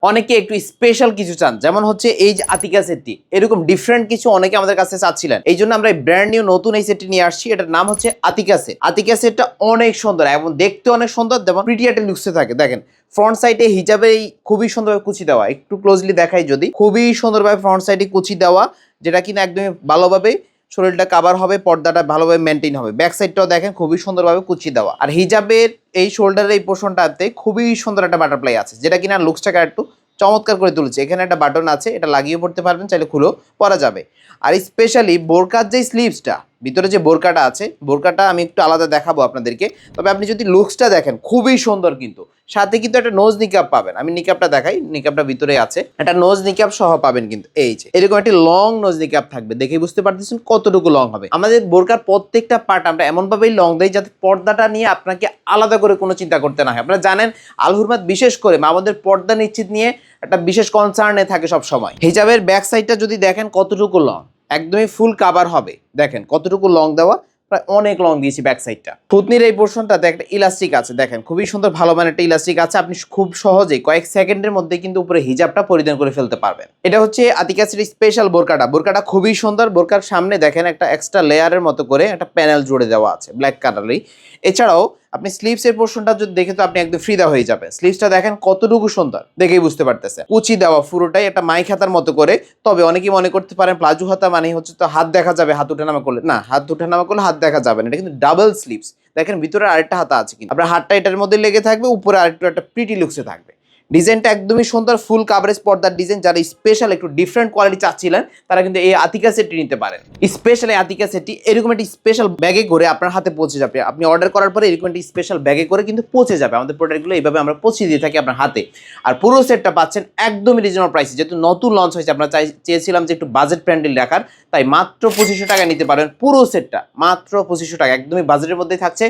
অনেকে একটু স্পেশাল কিছু চান, যেমন হচ্ছে এই যে আতিকা সেটটি, এরকম ডিফারেন্ট কিছু অনেকে আমাদের কাছে চাচ্ছিলেন। এই জন্য আমরা ব্র্যান্ড নিউ নতুন এই সেটটি নিয়ে আসছি। এটার নাম হচ্ছে আতিকা সেট। আতিকা সেটটা অনেক সুন্দর এবং দেখতে অনেক সুন্দর, যেমন প্রিটি একটা লুকসে থাকে। দেখেন ফ্রন্ট সাইডে হিজাবে খুবই সুন্দরভাবে কুচি দেওয়া, একটু ক্লোজলি দেখাই যদি, খুবই সুন্দরভাবে ফ্রন্ট সাইডে কুচি দেওয়া, যেটা কিনা একদমই ভালোভাবে শরীরটা কাভার হবে, পর্দাটা ভালোভাবে মেনটেন হবে। ব্যাক সাইডটাও দেখেন খুবই সুন্দরভাবে কুচি দেওয়া, আর হিজাবের এই শোল্ডারের এই পোর্শনটাতে খুবই সুন্দর একটা বাটারফ্লাই আছে, যেটা কিনা লুকসটাকে একটু চমৎকার করে তুলেছে। এখানে একটা বাটন আছে, এটা লাগিয়ে পড়তে পারবেন, চাইলে খুলেও পরা যাবে। আর স্পেশালি বোরকার যে স্লিভসটা, ভিতরে যে বোরকাটা আছে, বোরকাটা আমি একটু আলাদা দেখাবো আপনাদেরকে। তবে আপনি যদি লুকসটা দেখেন খুবই সুন্দর, কিন্তু সাথে কিন্তু একটা নোজ নিকাপ পাবেন। আমি নিকাপটা দেখাই, নিকাপটা ভিতরে আছে, একটা নোজ নিকাপ সহ পাবেন। কিন্তু এই যে এরকম একটি লং নোজ নিকাপ থাকবে, দেখে বুঝতে পারতেছেন কতটুকু লং হবে। আমাদের বোরকার প্রত্যেকটা পার্ট আমরা এমনভাবেই লং দেই যাতে পর্দাটা নিয়ে আপনাকে আলাদা করে কোনো চিন্তা করতে না হয়। আপনারা জানেন আল হুরমাত বিশেষ করে আমাদের পর্দা নিশ্চিত নিয়ে একটা বিশেষ কনসার্নে থাকে সব সময়। হিজাবের ব্যাক সাইডটা যদি দেখেন কতটুকু লং, একদমই ফুল কাভার হবে। দেখেন কতটুকু লং দেওয়া, প্রায় অনেক লং দিয়েছি ব্যাক সাইডটা। থুতনির এই পোর্শনটাতে একটা ইলাস্টিক আছে, দেখেন খুবই সুন্দর ভালো মানের একটা ইলাস্টিক আছে। আপনি খুব সহজেই কয়েক সেকেন্ডের মধ্যে কিন্তু উপরে হিজাবটা পরিধান করে ফেলতে পারবেন। এটা হচ্ছে আতিকা সেটের স্পেশাল বোরকাটা। বোরকাটা খুবই সুন্দর। বোরকার সামনে দেখেন একটা এক্সট্রা লেয়ারের মতো করে একটা প্যানেল জুড়ে দেওয়া আছে ব্ল্যাক কালারের। এছাড়াও আপনি স্লিভসের পোর্শনটা যদি দেখে তো আপনি একদম ফ্রিদা হয়ে যাবে। স্লিভসটা দেখেন কতটুকু সুন্দর, দেখেই বুঝতে পারতেছে। কুচি দেওয়া পুরোটাই একটা মাই খাতার মতো করে। তবে অনেকেই মনে করতে পারেন প্লাজো হাতা মানে হচ্ছে তো হাত দেখা যাবে হাত উঠানামা করলে, না, হাত উঠানামা করলে হাত দেখা যাবে না। এটা কিন্তু ডাবল স্লিভস। দেখেন ভিতরে আরেকটা হাতা আছে, কিন্তু আপনার হাতটা এটার মধ্যে লেগে থাকবে, উপরে আরেকটু একটা প্রিটি লুকসে থাকবে। ডিজাইনটা একদমই সুন্দর, ফুল কাভারেজ পর্দার ডিজাইন। যারা স্পেশাল একটু ডিফারেন্ট কোয়ালিটি চাচ্ছিলেন তারা কিন্তু এই আতিকা সেটটি নিতে পারেন। স্পেশাল এই আতিকা সেটটি এরকম একটি স্পেশাল ব্যাগে করে আপনার হাতে পৌঁছে যাবে। আপনি অর্ডার করার পরে এরকম একটি স্পেশাল ব্যাগে করে কিন্তু পৌঁছে যাবে। আমাদের প্রোডাক্টগুলো এইভাবে আমরা পৌঁছে দিয়ে থাকি আপনার হাতে। আর পুরো সেটটা পাচ্ছেন একদমই রিজনেবল প্রাইসে, যেহেতু নতুন লঞ্চ হয়েছে। আমরা চেয়েছিলাম যে একটু বাজেট ফ্রেন্ডলি রাখার, তাই মাত্র 2500 টাকা নিতে পারেন পুরো সেটটা, মাত্র 2500 টাকা, একদমই বাজেটের মধ্যেই থাকছে।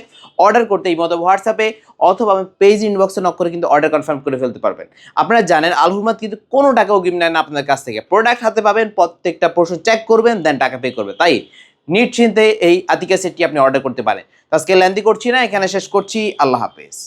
অর্ডার করতে এই মতো হোয়াটসঅ্যাপে অথবা আমি পেজ ইনবক্সে নক করে কিন্তু অর্ডার কনফার্ম করে ফেলতে পারবেন। আপনারা জানেন আল হুরমাত কিন্তু কোনো টাকা অগ্রিম নেয় না আপনাদের কাছ থেকে। প্রোডাক্ট হাতে পাবেন, প্রত্যেকটা পোর্শন চেক করবেন, দেন টাকা পে করবেন। তাই নিশ্চিন্তে এই আতিকা সেটটি আপনি অর্ডার করতে পারেন। তো আজকে লেন্দি করছি না, এখানে শেষ করছি। আল্লাহ হাফেজ।